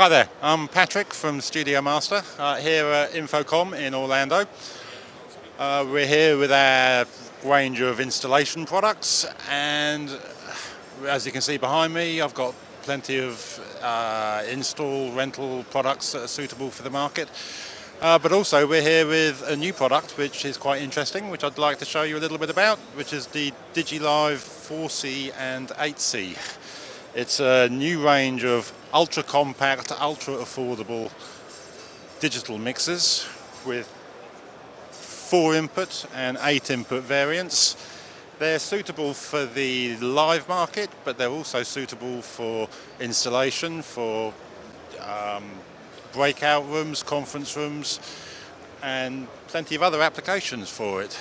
Hi there, I'm Patrick from Studiomaster here at Infocom in Orlando. We're here with our range of installation products, and as you can see behind me, I've got plenty of install rental products that are suitable for the market. But also we're here with a new product which is quite interesting, which I'd like to show you a little bit about, which is the digilive 4C and 8C. It's a new range of ultra compact, ultra affordable digital mixers with 4 input and 8 input variants. They're suitable for the live market, but they're also suitable for installation, for breakout rooms, conference rooms, and plenty of other applications for it.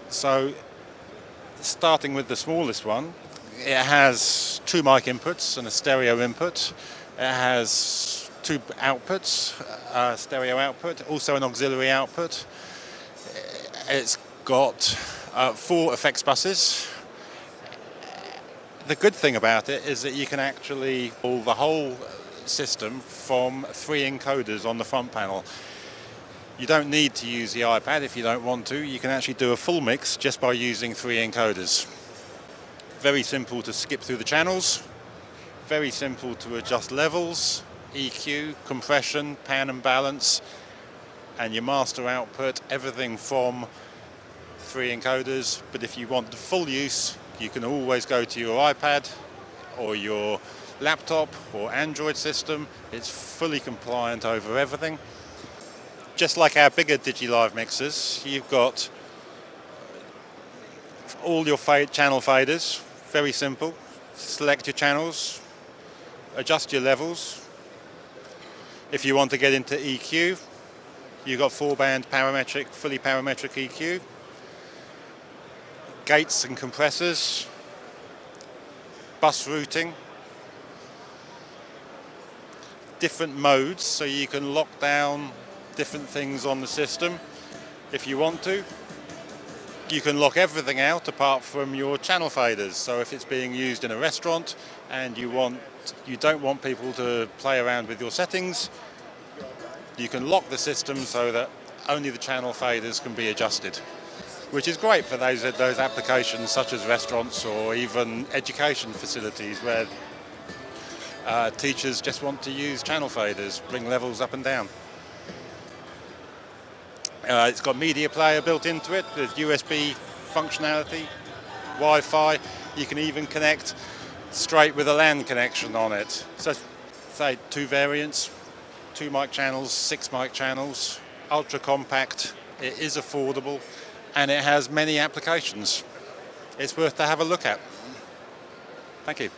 So, starting with the smallest one, it has 2 mic inputs and a stereo input. It has 2 outputs, stereo output, also an auxiliary output. It's got 4 effects buses. The good thing about it is that you can actually pull the whole system from 3 encoders on the front panel. You don't need to use the iPad if you don't want to. You can actually do a full mix just by using 3 encoders. Very simple to skip through the channels, very simple to adjust levels, EQ, compression, pan and balance, and your master output, everything from 3 encoders. But if you want the full use, you can always go to your iPad or your laptop or Android system. It's fully compliant over everything. Just like our bigger digilive mixers, you've got all your channel faders. Very simple. Select your channels, adjust your levels. If you want to get into EQ, you've got 4-band parametric, fully parametric EQ. Gates and compressors, bus routing, different modes, so you can lock down different things on the system if you want to. You can lock everything out apart from your channel faders. So if it's being used in a restaurant and you don't want people to play around with your settings, you can lock the system so that only the channel faders can be adjusted, which is great for those applications such as restaurants or even education facilities where teachers just want to use channel faders, bring levels up and down. It's got media player built into it with USB functionality, Wi-Fi. You can even connect straight with a LAN connection on it. So, say 2 variants, 2 mic channels, 6 mic channels, ultra compact. It is affordable, and it has many applications. It's worth to have a look at. Thank you.